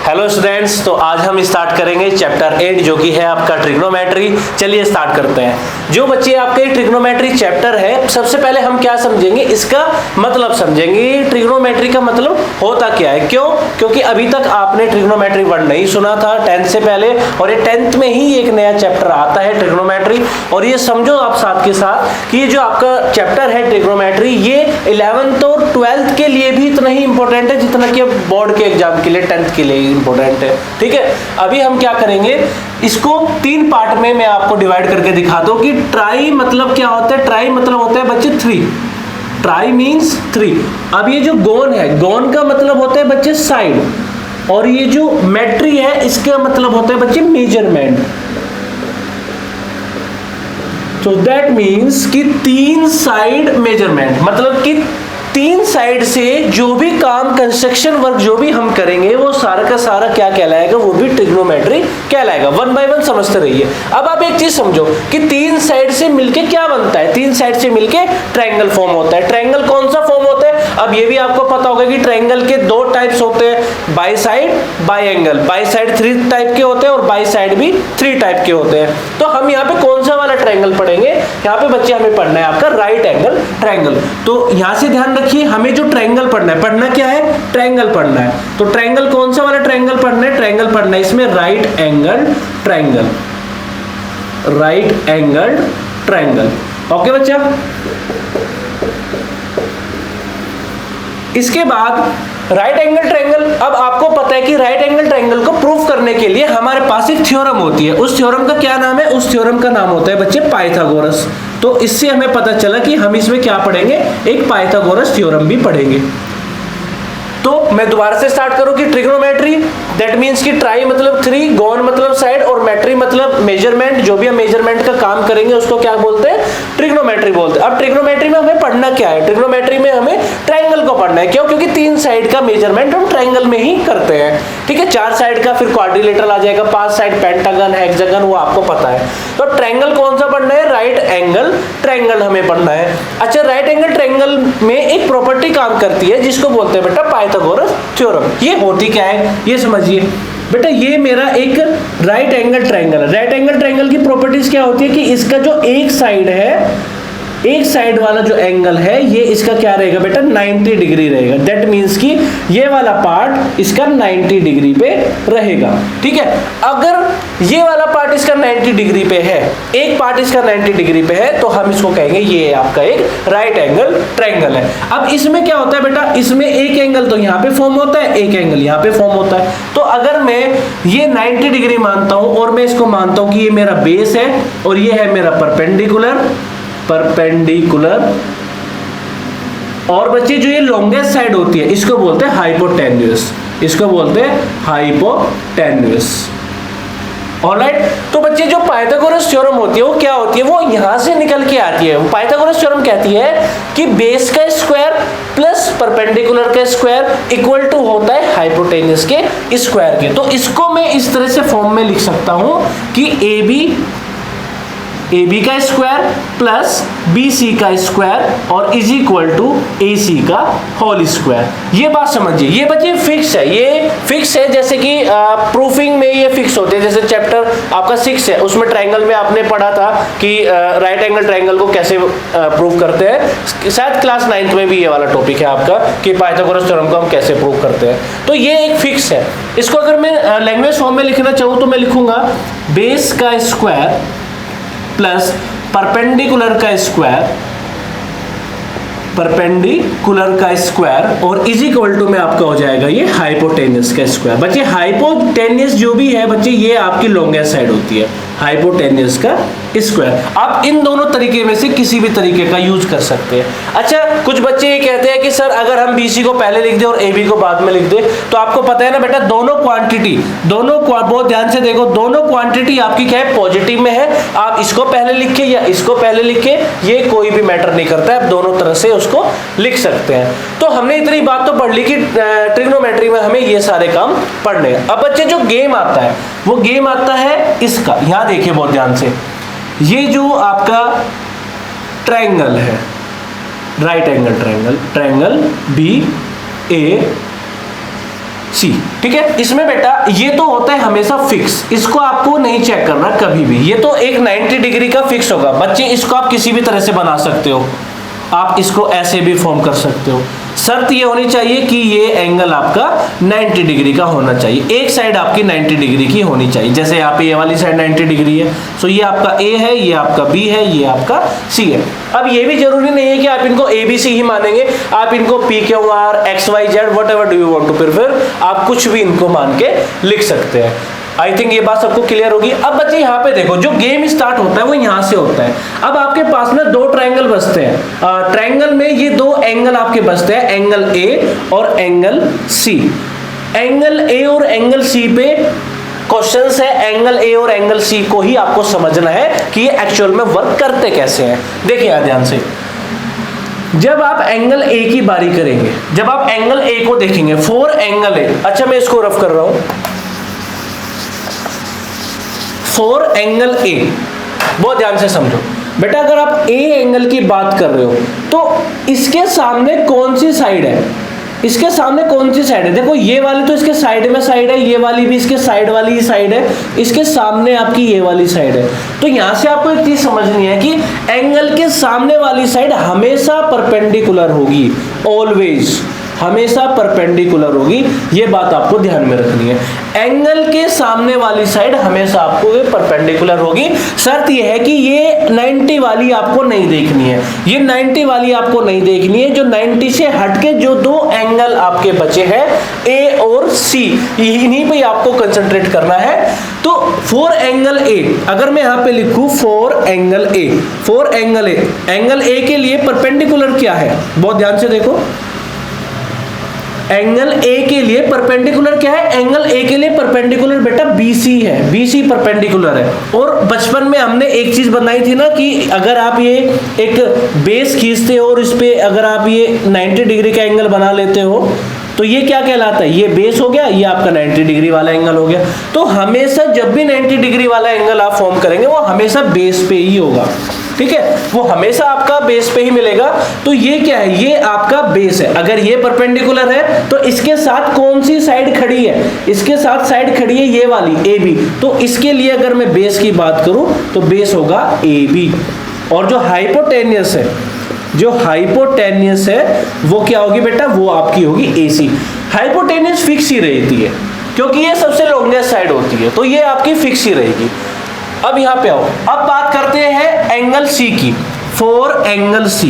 Hello students, तो आज हम स्टार्ट करेंगे चैप्टर 8 जो कि है आपका ट्रिग्नोमेट्री। चलिए स्टार्ट करते हैं। जो बच्चे आपके ट्रिग्नोमेट्री चैप्टर है, सबसे पहले हम क्या समझेंगे, इसका मतलब समझेंगे। ट्रिग्नोमेट्री का मतलब होता क्या है, क्यों? क्योंकि अभी तक आपने ट्रिग्नोमेट्री 1 नहीं सुना था 10th से पहले, और ये 10th में ही एक नया चैप्टर आता है ट्रिग्नोमेट्री। और ये समझो आप साथ के साथ कि ये जो आपका चैप्टर है ट्रिग्नोमेट्री, ये 11th और 12th के लिए भी इतना ही इंपॉर्टेंट है जितना कि बोर्ड के एग्जाम के लिए 10th के लिए इंपॉर्टेंट है। ठीक है, अभी हम क्या करेंगे, इसको 3 पार्ट में मैं आपको डिवाइड करके दिखाता हूं कि ट्राई मतलब क्या होता है। ट्राई मतलब होता है बच्चे 3, ट्राई मींस 3। अब ये जो गोन है, गोन का मतलब होता है बच्चे साइड, और ये जो मेट्री है इसका मतलब होता है बच्चे मेजरमेंट। तो दैट मींस कि 3 साइड मेजरमेंट, मतलब कि 3 साइड से जो भी काम, कंस्ट्रक्शन वर्क जो भी हम करेंगे, वो सारा का सारा क्या कहलाएगा, वो भी ट्रिग्नोमेट्री कहलाएगा। 1 बाय 1 समझते रहिए। अब आप एक चीज समझो कि 3 साइड से मिलके क्या बनता है। 3 साइड से मिलके ट्रायंगल फॉर्म होता है। ट्रायंगल कौन सा फॉर्म होता है, अब ये भी आपको पता होगा कि ट्रायंगल के 2 टाइप्स होते हैं, by side, by angle. By side 3 type के होते हैं और बाई साइड भी 3 टाइप के होते हैं। तो हम यहाँ पे कौन सा वाला ट्रायंगल पढ़ेंगे, यहाँ पे बच्चे हमें पढ़ना है आपका राइट एंगल ट्रायंगल। तो यहाँ से ध्यान रखिए, हमें जो ट्रायंगल पढ़ना है, पढ़ना क्या है, ट्रायंगल पढ़ना है। तो ट्रायंगल कौन सा वाला ट्रायंगल पढ़ना है, ट्रायंगल पढ़ना है इसमें right angle triangle, right angle triangle. Okay बच्चा, इसके बाद राइट एंगल ट्रायंगल। अब आपको पता है कि राइट एंगल ट्रायंगल को प्रूव करने के लिए हमारे पास एक थ्योरम होती है। उस थ्योरम का क्या नाम है, उस थ्योरम का नाम होता है बच्चे पाइथागोरस। तो इससे हमें पता चला कि हम इसमें क्या पढ़ेंगे, एक पाइथागोरस थ्योरम भी पढ़ेंगे। तो मैं दोबारा से स्टार्ट करूं कि ट्रिग्नोमेट्री दैट मींस कि ट्राई मतलब 3, गोन मतलब साइड, और मेट्री मतलब मेजरमेंट। जो भी हम मेजरमेंट का काम करेंगे उसको क्या बोलते हैं, ट्रिग्नोमेट्री बोलते हैं। अब ट्रिग्नोमेट्री में हमें पढ़ना क्या है, ट्रिग्नोमेट्री में हमें ट्रायंगल को पढ़ना है। क्यों? क्योंकि 3 साइड का मेजरमेंट हम ट्रायंगल में ही करते हैं। ठीक है, 4 साइड का फिर क्वाड्रिलेटरल आ जाएगा, 5 साइड पेंटागन, हेक्सागन, वो आपको पता है। तो ट्रायंगल कौन सा पढ़ना है, राइट एंगल ट्रायंगल हमें पढ़ना है। अच्छा, राइट एंगल ट्रायंगल में एक प्रॉपर्टी काम करती है जिसको बोलते हैं बेटा पाइथागोरस थ्योरम। ये होती क्या है ये समझिए बेटा। ये मेरा एक राइट एंगल ट्रायंगल है। राइट एंगल ट्रायंगल की प्रॉपर्टीज क्या होती है कि इसका जो एक साइड है, एक साइड वाला जो एंगल है, ये इसका क्या रहेगा बेटा, 90 डिग्री रहेगा। दैट मींस कि ये वाला पार्ट इसका 90 डिग्री पे रहेगा। ठीक है, अगर ये वाला पार्ट इसका 90 डिग्री पे है, एक पार्ट इसका 90 डिग्री पे है, तो हम इसको कहेंगे ये आपका एक राइट एंगल ट्रायंगल है। अब इसमें क्या होता है बेटा, इसमें एक एंगल तो यहाँ पे फॉर्म होता है, एक एंगल यहाँ पे फॉर्म होता है। तो अगर मैं ये 90 डिग्री मानता हूं और मैं इसको मानता हूं कि ये मेरा बेस है और ये है मेरा परपेंडिकुलर, और बच्चे जो ये लॉन्गेस्ट साइड होती है इसको बोलते हैं हाइपोटेन्यूस, इसको बोलते हैं हाइपोटेन्यूस। ऑलराइट, तो बच्चे जो पाइथागोरस थ्योरम होती है वो क्या होती है, वो यहां से निकल के आती है। पाइथागोरस थ्योरम कहती है कि बेस का स्क्वायर प्लस परपेंडिकुलर का स्क्वायर इक्वल टू होता है हाइपोटेन्यूस के स्क्वायर के। तो इसको मैं इस तरह से फॉर्म में लिख सकता हूं कि AB का स्क्वायर प्लस BC का स्क्वायर और इज इक्वल टू AC का होल स्क्वायर। ये बात समझिए, ये बच्चे फिक्स है, ये फिक्स है। जैसे कि प्रूफिंग में ये फिक्स होते हैं। जैसे चैप्टर आपका 6 है, उसमें ट्रायंगल में आपने पढ़ा था कि राइट एंगल ट्रायंगल को कैसे प्रूव करते हैं। शायद क्लास 9th में भी ये वाला टॉपिक है आपका कि पाइथागोरस थ्योरम को हम कैसे प्रूव करते हैं। तो ये एक फिक्स है। इसको अगर मैं लैंग्वेज फॉर्म में लिखना चाहूँ तो मैं लिखूंगा बेस का स्क्वायर प्लस परपेंडिकुलर का स्क्वायर, परपेंडिकुलर का स्क्वायर और इज इक्वल टू में आपका हो जाएगा ये हाइपोटेन्यूस का स्क्वायर। बच्चे हाइपोटेन्यूस जो भी है बच्चे, ये आपकी लॉन्गेस्ट साइड होती है, हाइपोटेन्यूस का स्क्वायर। आप इन दोनों तरीके में से किसी भी तरीके का यूज कर सकते हैं। अच्छा, कुछ बच्चे ये कहते हैं कि सर अगर हम BC को पहले लिख दे और AB को बाद में लिख दे, तो आपको पता है ना बेटा, दोनों क्वांटिटी, बहुत ध्यान से देखो, दोनों क्वांटिटी आपकी क्या है, पॉजिटिव में है। आप इसको पहले लिखे या इसको पहले लिखे, ये कोई भी मैटर नहीं करता है, आप दोनों तरह से उसको लिख सकते हैं। तो हमने इतनी बात तो पढ़ ली कि ट्रिग्नोमेट्री में हमें ये सारे काम पढ़ने हैं। अब बच्चे जो गेम आता है, वो गेम आता है इसका, यहां देखिए बहुत ध्यान से, ये जो आपका ट्रायंगल है, right angle triangle, triangle BAC सी। ठीक है, इसमें बेटा ये तो होता है हमेशा फिक्स, इसको आपको नहीं चेक करना कभी भी, ये तो एक 90 डिग्री का फिक्स होगा। बच्चे इसको आप किसी भी तरह से बना सकते हो, आप इसको ऐसे भी फॉर्म कर सकते हो। शर्त ये होनी चाहिए कि ये एंगल आपका 90 डिग्री का होना चाहिए, एक साइड आपकी 90 डिग्री की होनी चाहिए। जैसे यहाँ पे ये वाली साइड 90 डिग्री है, सो ये आपका ए है, ये आपका बी है, ये आपका सी है। अब ये भी जरूरी नहीं है कि आप इनको ए बी सी ही मानेंगे, आप इनको P Q R X Y Z whatever do you want to prefer, आप कुछ भी इनको मान के लिख सकते हैं। आई थिंक ये बात सबको क्लियर होगी। अब बच्चे यहाँ पे देखो, जो गेम स्टार्ट होता है वो यहाँ से होता है। अब आपके पास में दो ट्रायंगल बचते हैं, ट्रायंगल में ये दो एंगल आपके बचते हैं, एंगल ए और एंगल सी। एंगल ए और एंगल सी पे क्वेश्चंस है, एंगल ए और एंगल सी को ही आपको समझना है कि ये एक्चुअल में वर्क करते कैसे हैं। देखिए यहाँ ध्यान से, जब आप एंगल ए की बारी करेंगे, जब आप एंगल ए को देखेंगे, 4 एंगल ए, अच्छा मैं इसको रफ कर रहा हूं, 4 एंगल ए, बहुत ध्यान से समझो बेटा। अगर आप ए एंगल की बात कर रहे हो तो इसके सामने कौन सी साइड है, इसके सामने कौन सी साइड है? देखो ये वाली तो इसके साइड में साइड है, ये वाली भी इसके साइड वाली ही साइड है, इसके सामने आपकी ये वाली साइड है। तो यहां से आपको एक चीज समझनी है कि एंगल के सामने वाली साइड हमेशा परपेंडिकुलर होगी, ऑलवेज हमेशा परपेंडिकुलर होगी, ये बात आपको ध्यान में रखनी है। एंगल के सामने वाली साइड हमेशा आपको परपेंडिकुलर होगी। शर्त यह है कि ये 90 वाली आपको नहीं देखनी है, ये 90 वाली आपको नहीं देखनी है। जो 90 से हटके जो दो एंगल आपके बचे हैं ए और सी, इन्हीं पे आपको कंसंट्रेट करना है। तो 4 एंगल ए, अगर मैं यहां पे लिखूं 4 angle A, 4 angle A, angle A के लिए परपेंडिकुलर क्या है, बहुत ध्यान से देखो। एंगल ए के लिए परपेंडिकुलर क्या है? एंगल ए के लिए परपेंडिकुलर बेटा BC है, BC परपेंडिकुलर है। और बचपन में हमने एक चीज बनाई थी ना कि अगर आप ये एक बेस खींचते हो और इस पे अगर आप ये 90 डिग्री का एंगल बना लेते हो तो ये क्या कहलाता है? ये बेस हो गया, ये आपका 90 डिग्री वाला एंगल हो गया। तो हमेशा जब भी 90 डिग्री वाला एंगल आप फॉर्म करेंगे वो हमेशा बेस पे ही होगा, ठीक है, वो हमेशा आपका बेस पे ही मिलेगा। तो ये क्या है? ये आपका बेस है। अगर ये परपेंडिकुलर है तो इसके साथ कौन सी साइड खड़ी है? इसके साथ साइड खड़ी है ये वाली AB। तो इसके लिए अगर मैं बेस की बात करूं तो बेस होगा AB। और जो हाइपोटेनियस है, जो हाइपोटेनियस है वो क्या होगी बेटा? वो आपकी होगी AC। हाइपोटेनियस फिक्स ही रहती है क्योंकि ये सबसे लॉन्गेस्ट साइड होती है, तो ये आपकी फिक्स ही रहेगी। अब यहां पे आओ, अब बात करते हैं एंगल C की। 4 एंगल C,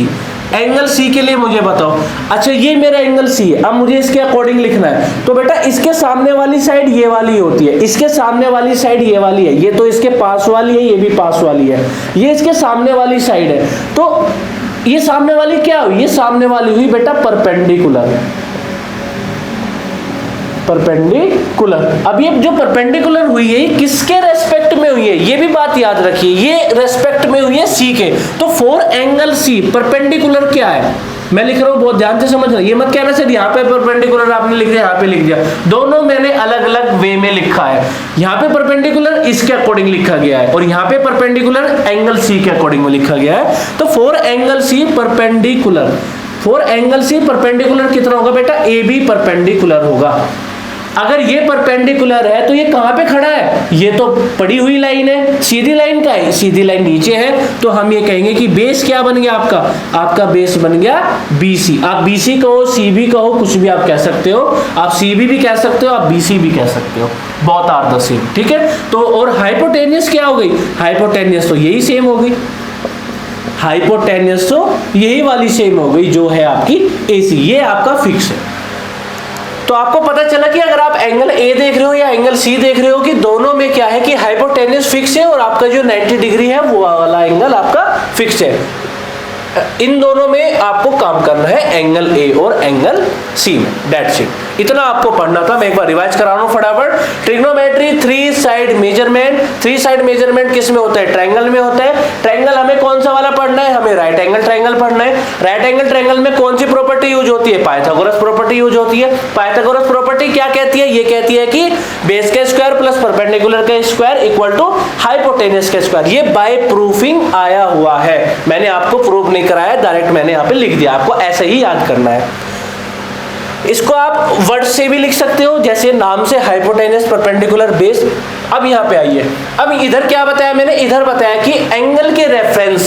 एंगल C के लिए मुझे बताओ, अच्छा ये मेरा एंगल C है, अब मुझे इसके अकॉर्डिंग लिखना है। तो बेटा इसके सामने वाली साइड ये वाली होती है, इसके सामने वाली साइड ये वाली है, ये तो इसके पास वाली है, ये भी पास वाली है, ये इसके सामने वाली साइड है। तो ये सामने वाली क्या हुई? ये सामने वाली हुई बेटा परपेंडिकुलर, परपेंडिकुलर। अब ये जो परपेंडिकुलर हुई है ये किसके रेस्पेक्ट में हुई है? ये भी बात याद रखिए, ये रेस्पेक्ट में हुई है C के। तो 4 एंगल C परपेंडिकुलर क्या है? मैं लिख रहा हूं, बहुत ध्यान से समझना। ये मत कहना सर यहाँ पे परपेंडिकुलर आपने लिख दिया, यहाँ पे लिख दिया। दोनों मैंने अलग अलग वे में लिखा है। यहाँ पे परपेंडिकुलर इसके अकॉर्डिंग लिखा गया है और यहाँ पे परपेंडिकुलर एंगल C के अकॉर्डिंग में लिखा गया है। तो 4 angle C perpendicular, 4 angle C perpendicular कितना होगा बेटा? AB परपेंडिकुलर होगा। अगर ये परपेंडिकुलर है तो ये कहां पे खड़ा है? ये तो पड़ी हुई लाइन है, सीधी लाइन का है, सीधी लाइन नीचे है। तो हम ये कहेंगे कि बेस क्या बन गया आपका? आपका बेस बन गया BC। आप BC कहो, CB कहो, कुछ भी आप कह सकते हो। आप CB भी कह सकते हो, आप BC भी कह सकते हो, बहुत आर द सेम, ठीक है। तो और हाइपोटेनियस क्या हो गई? हाइपोटेनियस तो यही सेम हो गई, हाइपोटेनियस तो यही वाली सेम हो गई जो है आपकी AC। ये आपका फिक्स है। तो आपको पता चला कि अगर आप एंगल A देख रहे हो या एंगल C देख रहे हो कि दोनों में क्या है कि हाइपोटेनियस फिक्स है और आपका जो 90 डिग्री है वो वाला एंगल आपका फिक्स है। इन दोनों में आपको काम करना है, एंगल A और एंगल C में, दैट्स इट। इतना आपको पढ़ना था। मैं एक बार रिवाइज करा रहा हूं फटाफट। Trigonometry 3 side measurement, 3 side measurement किस में होता है? ट्रायंगल में होता है। ट्रायंगल हमें कौन सा वाला पढ़ना है? हमें राइट एंगल ट्रायंगल पढ़ना है। राइट एंगल ट्रायंगल में कौन सी प्रॉपर्टी यूज होती है? पाइथागोरस प्रॉपर्टी यूज होती है। पाइथागोरस प्रॉपर्टी क्या कहती है? ये कहती है कि बेस का स्क्वायर प्लस परपेंडिकुलर का स्क्वायर इक्वल टू हाइपोटेनियस का स्क्वायर। ये बाय प्रूफिंग आया हुआ है, मैंने आपको प्रूफ नहीं कराया, डायरेक्ट मैंने यहाँ पे लिख दिया, आपको ऐसे ही याद करना है। इसको आप वर्ड से भी लिख सकते हो, जैसे नाम से हाइपोटेनस परपेंडिकुलर बेस। अब यहाँ पे आइए, अब इधर क्या बताया मैंने, इधर बताया कि एंगल के रेफरेंस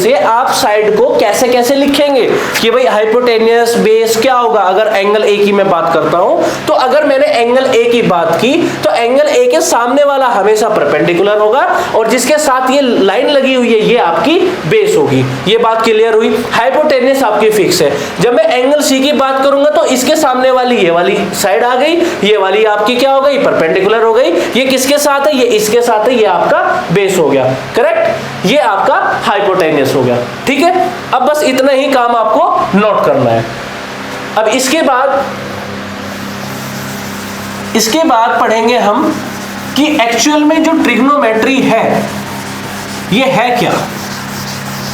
से आप साइड को कैसे कैसे लिखेंगे कि भाई हाइपोटेनस बेस क्या होगा। अगर एंगल ए की मैं बात करता हूं, तो अगर मैंने एंगल ए की बात की तो एंगल ए के सामने वाला हमेशा परपेंडिकुलर होगा और जिसके साथ ये लाइन लगी हुई है ये आपकी बेस होगी। ये बात क्लियर हुई। हाइपोटेनस आपकी फिक्स है। जब मैं एंगल सी की बात करूंगा तो इसके सामने वाली ये वाली साइड आ गई, ये वाली आपकी क्या हो गई, परपेंडिकुलर हो गई। ये किसके साथ है, ये इसके साथ है, ये आपका बेस हो गया। करेक्ट, ये आपका हाइपोटेनस हो गया। ठीक है, अब बस इतना ही काम आपको नोट करना है। अब इसके बाद पढ़ेंगे हम कि एक्चुअल में जो ट्रिग्नोमेट्री है ये है क्या।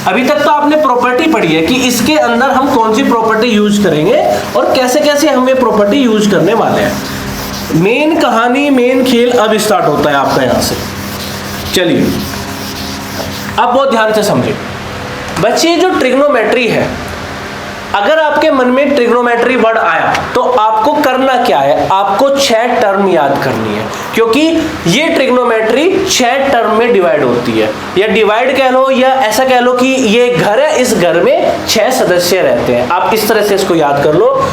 अभी तक तो आपने प्रॉपर्टी पढ़ी है कि इसके अंदर हम कौन सी प्रॉपर्टी यूज करेंगे और कैसे कैसे हम ये प्रॉपर्टी यूज करने वाले हैं। मेन कहानी, मेन खेल अब स्टार्ट होता है आपका यहां से। चलिए अब बहुत ध्यान से समझिए बच्चे, जो ट्रिग्नोमेट्री है, अगर आपके मन में ट्रिग्नोमेट्री वर्ड आया तो आपको करना क्या है, आपको 6 टर्म याद करनी है, क्योंकि ये ट्रिग्नोमेट्री 6 टर्म में डिवाइड होती है, या डिवाइड कह लो या ऐसा कह लो कि ये घर है, इस घर में 6 सदस्य रहते हैं। आप इस तरह से इसको याद कर लो,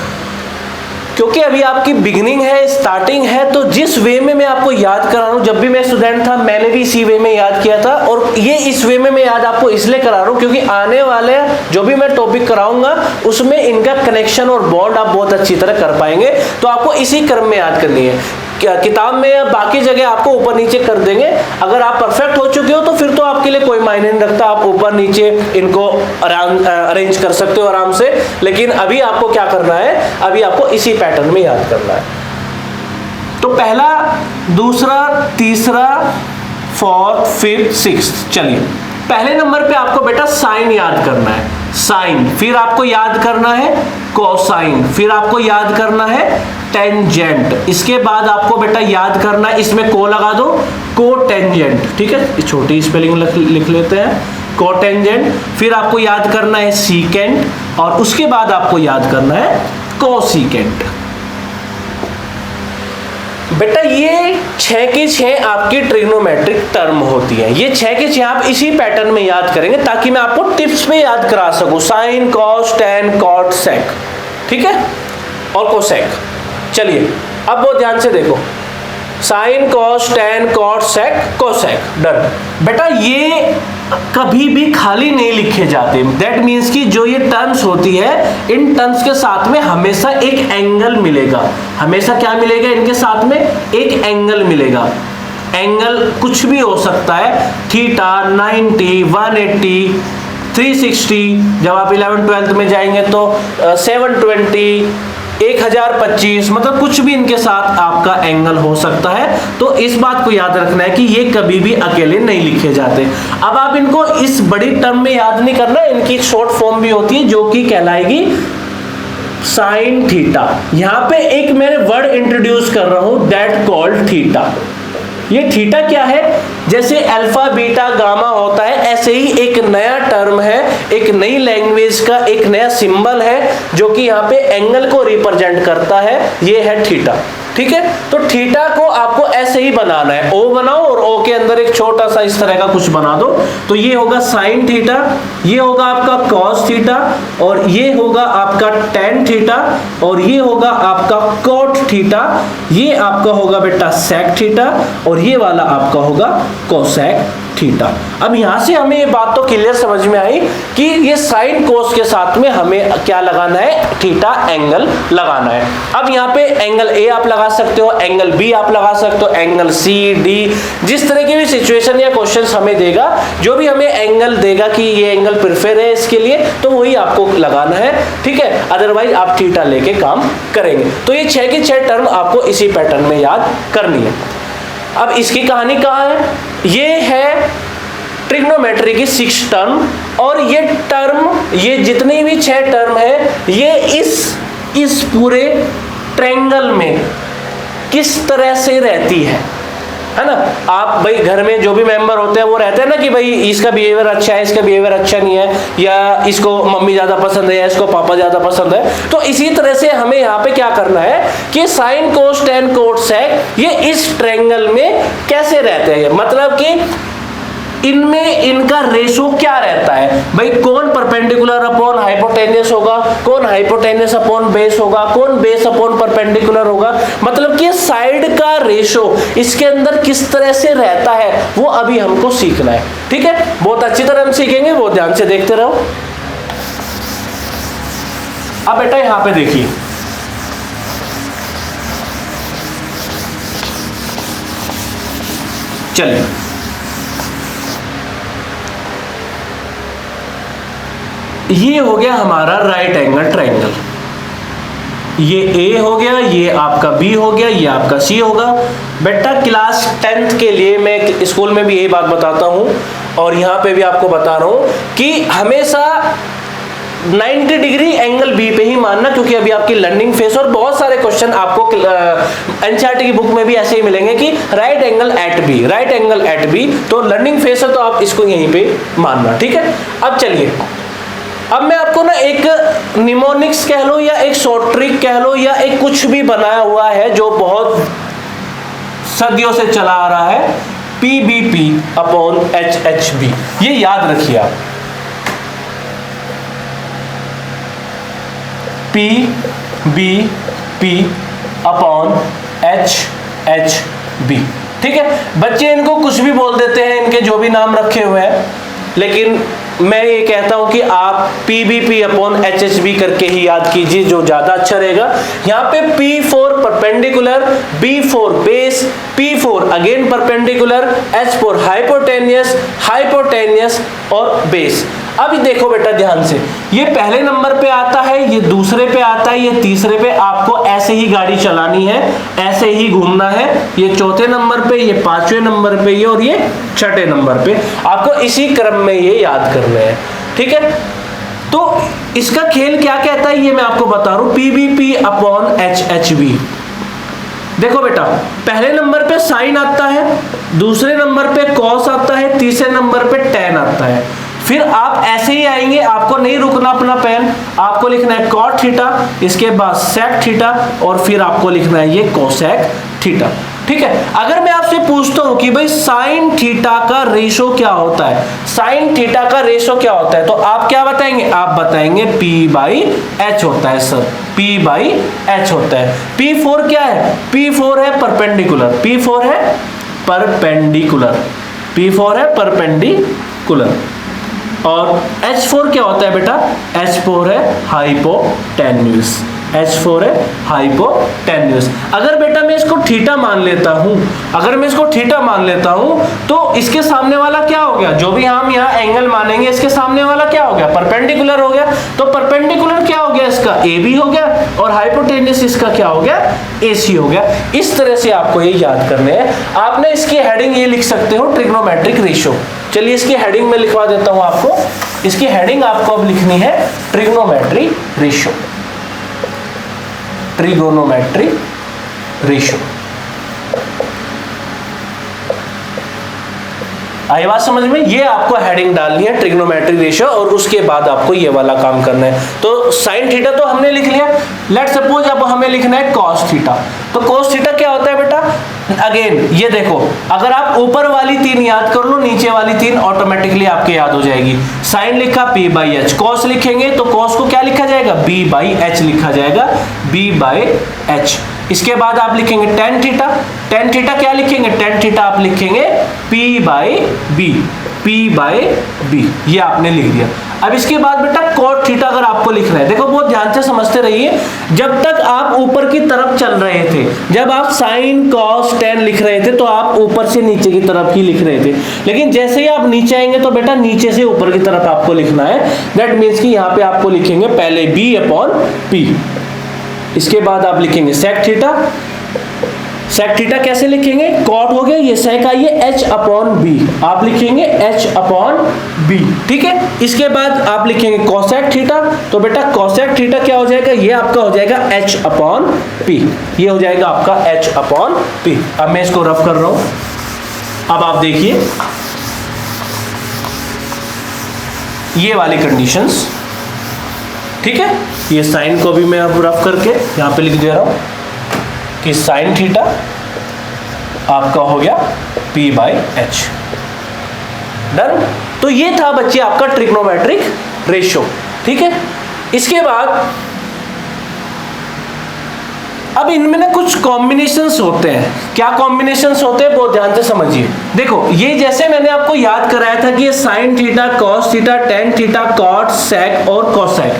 क्योंकि अभी आपकी बिगिनिंग है, स्टार्टिंग है, तो जिस वे में मैं आपको याद करा रहा हूं, जब भी मैं स्टूडेंट था मैंने भी इसी वे में याद किया था, और ये इस वे में मैं याद आपको इसलिए करा रहा हूं क्योंकि आने वाले जो भी मैं टॉपिक कराऊंगा उसमें इनका कनेक्शन और बॉन्ड आप बहुत अच्छी तरह कर पाएंगे। तो आपको इसी क्रम में याद करनी है। किताब में या बाकी जगह आपको ऊपर नीचे कर देंगे। अगर आप परफेक्ट हो चुके हो तो फिर तो आपके लिए कोई मायने नहीं रखता, आप ऊपर नीचे इनको अरेंज कर सकते हो आराम से। लेकिन अभी आपको क्या करना है, अभी आपको इसी पैटर्न में याद करना है। तो पहला, दूसरा, तीसरा, फोर्थ, फिफ्थ, सिक्स्थ। चलिए पहले नंबर पे आपको बेटा साइन याद करना है, साइन। फिर आपको याद करना है कोसाइन, फिर आपको याद करना है टेंजेंट। इसके बाद आपको बेटा याद करना है, इसमें को लगा दो, कोटेंजेंट। ठीक है, छोटी स्पेलिंग लिख लेते हैं, कोटेंजेंट। फिर आपको याद करना है सीकेंट, और उसके बाद आपको याद करना है कोसीकेंट। बेटा ये 6 की 6 आपकी ट्रिग्नोमेट्रिक टर्म होती है। ये 6 की 6 आप इसी पैटर्न में याद करेंगे ताकि मैं आपको टिप्स में याद करा सकूं। साइन, कॉस, टेन, कॉट, सेक, ठीक है, और कोसेक। चलिए अब बहुत ध्यान से देखो, साइन, कॉस, टेन, कॉट, सेक, कोसेक, डन। बेटा ये कभी भी खाली नहीं लिखे जाते। दैट मीन्स कि जो ये टर्म्स होती है, इन टर्म्स के साथ में हमेशा एक एंगल मिलेगा। हमेशा क्या मिलेगा, इनके साथ में एक एंगल मिलेगा। एंगल कुछ भी हो सकता है, थीटा, 90, 180, 360, जब आप 11th-12th में जाएंगे तो 720, 1025, मतलब कुछ भी इनके साथ आपका एंगल हो सकता है। तो इस बात को याद रखना है कि ये कभी भी अकेले नहीं लिखे जाते। अब आप इनको इस बड़ी टर्म में याद नहीं करना, इनकी शॉर्ट फॉर्म भी होती है जो कि कहलाएगी साइन थीटा। यहां पे एक मैंने वर्ड इंट्रोड्यूस कर रहा हूं, दैट कॉल्ड थीटा। ये थीटा क्या है, जैसे अल्फा, बीटा, गामा होता है, ऐसे ही एक नया टर्म है, एक नई लैंग्वेज का एक नया सिंबल है जो कि यहाँ पे एंगल को रिप्रेजेंट करता है। ये है थीटा। ठीक है, तो थीटा को आपको ऐसे ही बनाना है, ओ बनाओ और ओ के अंदर एक छोटा सा इस तरह का कुछ बना दो। तो ये होगा साइन थीटा, ये होगा आपका कॉस थीटा, और ये होगा आपका टेन थीटा, और ये होगा आपका कोट थीटा, ये आपका होगा बेटा सेक थीटा, और ये वाला आपका होगा कोसेक थीटा। अब यहां से हमें ये बात तो क्लियर समझ में आई कि ये साइन कोस के साथ में हमें क्या लगाना है, थीटा एंगल लगाना है। अब यहाँ पे एंगल ए आप लगा सकते हो, एंगल बी आप लगा सकते हो, एंगल सी, डी, जिस तरह की भी सिचुएशन या क्वेश्चन हमें देगा, जो भी हमें एंगल देगा कि ये एंगल प्रिफर है इसके लिए, तो वही आपको लगाना है। ठीक है, अदरवाइज आप थीटा लेके काम करेंगे। तो ये 6 की 6 टर्म आपको इसी पैटर्न में याद करनी है। अब इसकी कहानी कहाँ है, ये है ट्रिग्नोमेट्री की 6 टर्म, और ये टर्म, ये जितनी भी 6 टर्म है, ये इस पूरे ट्रायंगल में किस तरह से रहती है, है ना। आप भाई घर में जो भी मेंबर होते हैं वो रहते हैं ना कि भाई इसका बिहेवियर अच्छा है, इसका बिहेवियर अच्छा नहीं है, या इसको मम्मी ज्यादा पसंद है या इसको पापा ज्यादा पसंद है। तो इसी तरह से हमें यहाँ पे क्या करना है कि sine cos tan cot sec ये इस ट्रायंगल में कैसे रहते हैं, मतलब कि इनमें इनका रेशो क्या रहता है भाई, कौन परपेंडिकुलर अपॉन हाइपोटेनियस होगा, कौन हाइपोटेनियस अपॉन बेस होगा, कौन बेस अपॉन परपेंडिकुलर होगा, मतलब कि साइड का रेशो इसके अंदर किस तरह से रहता है वो अभी हमको सीखना है। ठीक है, बहुत अच्छी तरह हम सीखेंगे, बहुत ध्यान से देखते रहो। अब बेटा यहां पे देखिए, चलिए ये हो गया हमारा राइट एंगल ट्रायंगल, ये ए हो गया, ये आपका बी हो गया, ये आपका सी होगा। बेटा क्लास 10th के लिए मैं स्कूल में भी यही बात बताता हूं और यहां पे भी आपको बता रहा हूं कि हमेशा 90 डिग्री एंगल बी पे ही मानना, क्योंकि अभी आपकी लर्निंग फेस और बहुत सारे क्वेश्चन आपको एनसीईआरटी की बुक में भी ऐसे ही मिलेंगे कि right angle at B, right angle at B, तो लर्निंग फेस है तो आप इसको यहीं पे मानना। ठीक है, अब चलिए, अब मैं आपको ना एक निमोनिक्स कह लो या एक शॉर्ट ट्रिक कह लो या एक कुछ भी बनाया हुआ है जो बहुत सदियों से चला आ रहा है, PBP अपॉन HHB, ये याद रखिए आप, PBP अपॉन HHB। ठीक है, बच्चे इनको कुछ भी बोल देते हैं, इनके जो भी नाम रखे हुए हैं, लेकिन मैं ये कहता हूं कि आप PBP अपॉन HHB करके ही याद कीजिए, जो ज्यादा अच्छा रहेगा। यहाँ पे P for perpendicular, B for base, P for again perpendicular, H for hypotenuse, hypotenuse और बेस। अब देखो बेटा ध्यान से, ये पहले नंबर पे आता है, ये दूसरे पे आता है, ये तीसरे पे, आपको ऐसे ही गाड़ी चलानी है, ऐसे ही घूमना है, ये चौथे नंबर पे, ये पांचवें नंबर पे, ये और ये छठे नंबर पे, आपको इसी क्रम में ये याद करना है। ठीक है, तो इसका खेल क्या कहता है ये मैं आपको बता रहा हूं, PBP अपॉन HHB। देखो बेटा, पहले नंबर पे साइन आता है, दूसरे नंबर पे कॉस आता है, तीसरे नंबर पे टेन आता है। फिर आप ऐसे ही आएंगे, आपको नहीं रुकना अपना पेन, आपको लिखना है कॉट थीटा, इसके बाद सेक थीटा और फिर आपको लिखना है ये कोसेक थीटा। ठीक है, अगर मैं आपसे पूछता हूं कि भाई साइन थीटा का रेशो क्या होता है, साइन थीटा का रेशो क्या होता है, तो आप क्या बताएंगे, आप बताएंगे P/H होता है सर, P/H होता है। P4 क्या है, P4 है परपेंडिकुलर, P4 है परपेंडिकुलर, P4 है परपेंडिकुलर। और H4 क्या होता है बेटा, H4 है हाइपोटेन्यूस, H4 है हाइपोटेन्यूस। अगर बेटा मैं इसको थीटा मान लेता हूं, अगर मैं इसको थीटा मान लेता हूं तो इसके सामने वाला क्या हो गया, जो भी हम यहाँ एंगल मानेंगे इसके सामने वाला क्या हो गया, परपेंडिकुलर हो गया। तो परपेंडिकुलर क्या हो गया इसका, AB हो गया, और हाइपोटेन्यूस इसका क्या हो गया, AC हो गया। इस तरह से आपको ये याद करने हैं। आपने इसकी हेडिंग ये लिख सकते हो, ट्रिग्नोमेट्रिक रेशियो। चलिए इसकी हेडिंग में लिखवा देता हूं आपको, इसकी हेडिंग आपको अब लिखनी है ट्रिग्नोमेट्री रेशियो, ट्रिगोनोमेट्री रेशियो। आई बात समझ में, ये आपको हेडिंग डालनी है ट्रिग्नोमेट्री रेशियो, और उसके बाद आपको ये वाला काम करना है। तो साइन थीटा तो हमने लिख लिया, लेट सपोज अब हमें लिखना है कॉस थीटा। तो कॉस थीटा क्या होता है बेटा, अगेन ये देखो, अगर आप ऊपर वाली तीन याद कर लो, नीचे वाली तीन ऑटोमेटिकली आपके याद हो जाएगी। साइन लिखा P/H, कॉस लिखेंगे तो कॉस को क्या लिखा जाएगा, B/H लिखा जाएगा, B/H। इसके बाद आप लिखेंगे टेन थीटा, टेन थीटा क्या लिखेंगे, टेन थीटा आप लिखेंगे P/B, P/B, ये आपने लिख दिया। अब इसके बाद बेटा कॉट थीटा अगर आपको लिखना है, देखो बहुत ध्यान से समझते रहिए, जब तक आप ऊपर की तरफ चल रहे थे, जब आप साइन कॉस टेन लिख रहे थे तो आप ऊपर से नीचे की तरफ ही लिख रहे थे, लेकिन जैसे ही आप नीचे आएंगे तो बेटा नीचे से ऊपर की तरफ आपको लिखना है। दैट मीन्स कि यहाँ पे आपको लिखेंगे पहले B/P, इसके बाद आप लिखेंगे सेक थीटा, सेक थीटा कैसे लिखेंगे, कॉट हो गया, ये सेक आई है H/B, आप लिखेंगे H/B, ठीक है। इसके बाद आप लिखेंगे कोसेक थीटा, तो बेटा कोसेक थीटा क्या हो जाएगा, ये आपका हो जाएगा H/P, ये हो जाएगा आपका H/P। अब मैं इसको रफ कर रहा हूं, अब आप देखिए ये वाली कंडीशंस, ठीक है। ये साइन को भी मैं अब रफ करके यहां पे लिख दे रहा हूं कि साइन थीटा आपका हो गया P/H। डन। तो ये था बच्चे आपका ट्रिग्नोमेट्रिक रेशियो, ठीक है। इसके बाद अब इनमें ना कुछ कॉम्बिनेशंस होते हैं। क्या कॉम्बिनेशंस होते हैं बहुत ध्यान से समझिए। देखो ये जैसे मैंने आपको याद कराया था कि ये sine theta, cos theta, tan theta, cot, sec और कोसेक,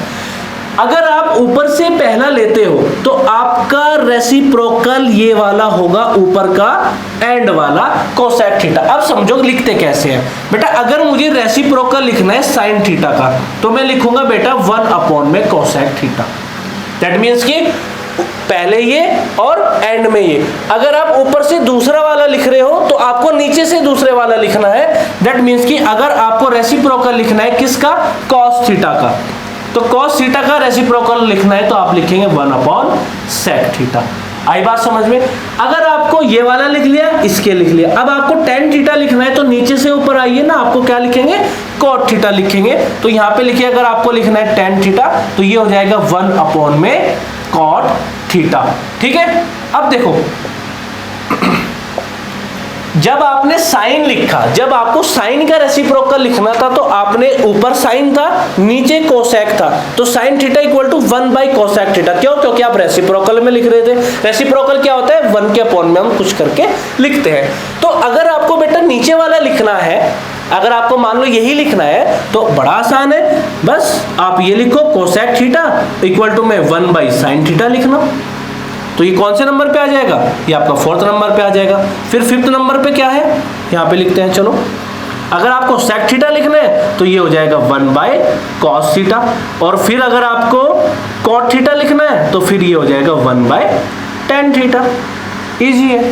अगर आप ऊपर से पहला लेते हो तो आपका रेसिप्रोकल ये वाला होगा, ऊपर का एंड वाला कोसेक थीटा। अब समझो लिखते कैसे हैं बेटा। अगर मुझे रेसिप्रोकल लिखना है साइन थीटा का तो मैं लिखूंगा बेटा 1 में कोसेक थीटा। दैट मीन्स कि पहले ये और एंड में ये। अगर आप ऊपर से दूसरा वाला लिख रहे हो तो आपको नीचे से दूसरे वाला लिखना है। दैट मीन्स कि अगर आपको रेसिप्रोकल लिखना है किसका, कॉस थीटा का, तो कॉस थीटा का रेसिप्रोकल लिखना है तो आप लिखेंगे 1/sec थीटा। आई बात समझ में। अगर आपको ये वाला लिख लिया, इसके लिख लिया। अब आपको टेन थीटा लिखना है तो नीचे से ऊपर आइए ना, आपको क्या लिखेंगे, कॉट थीटा लिखेंगे। तो यहाँ पे लिखिए अगर आपको लिखना है टेन थीटा तो ये हो जाएगा 1 कॉट थीटा, ठीक है। अब देखो जब आपने साइन लिखा, जब आपको साइन का रेसिप्रोकल लिखना था तो आपने ऊपर साइन था नीचे कोसेक था, तो साइन थीटा इक्वल टू 1/कोसेक थीटा। क्यों? क्योंकि आप रेसिप्रोकल में लिख रहे थे। रेसिप्रोकल क्या होता है, 1 के अपॉन में हम कुछ करके लिखते हैं। तो अगर आपको बेटा नीचे वाला लिखना है, अगर आपको मान लो यही लिखना है तो बड़ा आसान है, बस आप ये लिखो कोसेक थीटा इक्वल टू में 1/साइन थीटा लिखना। तो ये कौन से नंबर पे आ जाएगा, ये आपका 4th नंबर पे आ जाएगा। फिर 5th नंबर पे क्या है, यहाँ पे लिखते हैं। चलो अगर आपको सेक थीटा लिखना है तो ये हो जाएगा 1/cos थीटा, और फिर अगर आपको कॉट थीटा लिखना है तो फिर ये हो जाएगा 1/tan थीटा। इजी है।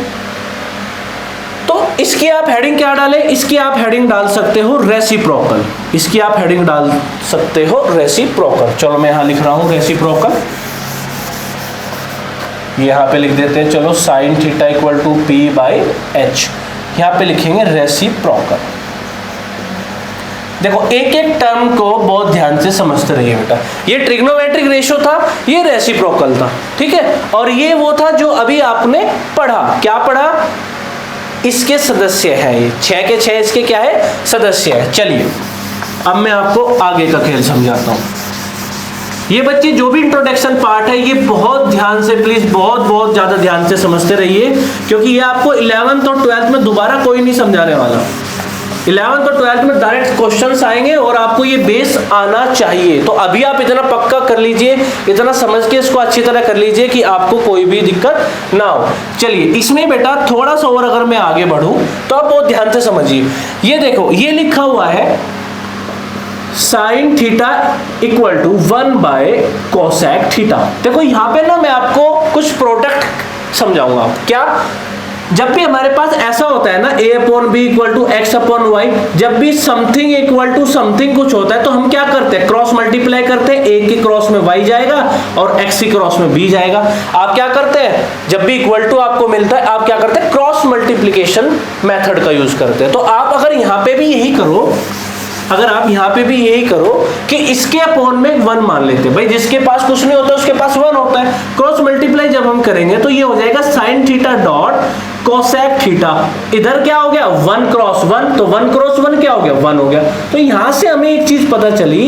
तो इसकी आप हेडिंग क्या डालें, इसकी आप हेडिंग डाल सकते हो रेसिप्रोकल। इसकी आप हेडिंग डाल सकते हो रेसिप्रोकल। चलो मैं यहाँ लिख रहा हूँ रेसिप्रोकल, यहाँ पे लिख देते हैं। चलो sign theta equal to P/H, यहाँ पे लिखेंगे रेसिप्रोकल। देखो एक एक टर्म को बहुत ध्यान से समझते रहिए बेटा। ये ट्रिग्नोमेट्रिक रेशियो था, ये रेसिप्रोकल था, ठीक है। और ये वो था जो अभी आपने पढ़ा। क्या पढ़ा, इसके सदस्य हैं ये 6 के 6 इसके क्या है, सदस्य है। चलिए अब मैं आपको आगे का खेल समझाता हूँ। ये बच्चे जो भी इंट्रोडक्शन पार्ट है ये बहुत ध्यान से, प्लीज बहुत ज्यादा ध्यान से समझते रहिए, क्योंकि ये आपको 11th और 12th में दोबारा कोई नहीं समझाने वाला। 11th और 12th में डायरेक्ट क्वेश्चंस आएंगे और आपको ये बेस आना चाहिए। तो अभी आप इतना पक्का कर लीजिए, इतना समझ के इसको अच्छी तरह कर लीजिए कि आपको कोई भी दिक्कत ना हो। चलिए इसमें बेटा थोड़ा सा और अगर मैं आगे बढ़ूं तो आप बहुत ध्यान से समझिए। ये देखो ये लिखा हुआ है साइन थीटा इक्वल टू 1/कोसेक थीटा। देखो यहाँ पे ना मैं आपको कुछ प्रोडक्ट समझाऊंगा। क्या, जब भी हमारे पास ऐसा होता है ना A/B इक्वल टू X/Y, जब भी समथिंग इक्वल टू समथिंग कुछ होता है तो हम क्या करते हैं, क्रॉस मल्टीप्लाई करते हैं। A के क्रॉस में Y जाएगा और X के क्रॉस में B जाएगा। आप क्या करते हैं, जब भी इक्वल टू आपको मिलता है आप क्या करते हैं, क्रॉस मल्टीप्लीकेशन मेथड का यूज करते हैं। तो आप अगर यहाँ पे भी यही करो, अगर आप यहाँ पे भी यही करो कि इसके अपॉन में 1 मान लेते हैं, भाई जिसके पास कुछ नहीं होता उसके पास 1 होता है। क्रॉस मल्टीप्लाई जब हम करेंगे तो ये हो जाएगा sine theta dot cosec theta. इधर क्या हो गया 1 क्रॉस 1, तो 1 क्रॉस 1 क्या हो गया, 1 हो गया। तो यहां से हमें एक चीज पता चली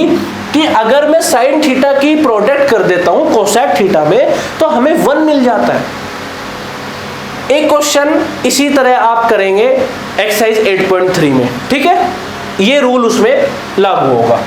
कि अगर मैं साइन थीटा की प्रोडक्ट कर देता हूं कोसेक थीटा में तो हमें 1 मिल जाता है। एक क्वेश्चन इसी तरह आप करेंगे एक्सरसाइज 8.3 में, ठीक है। ये रूल उसमें लागू होगा।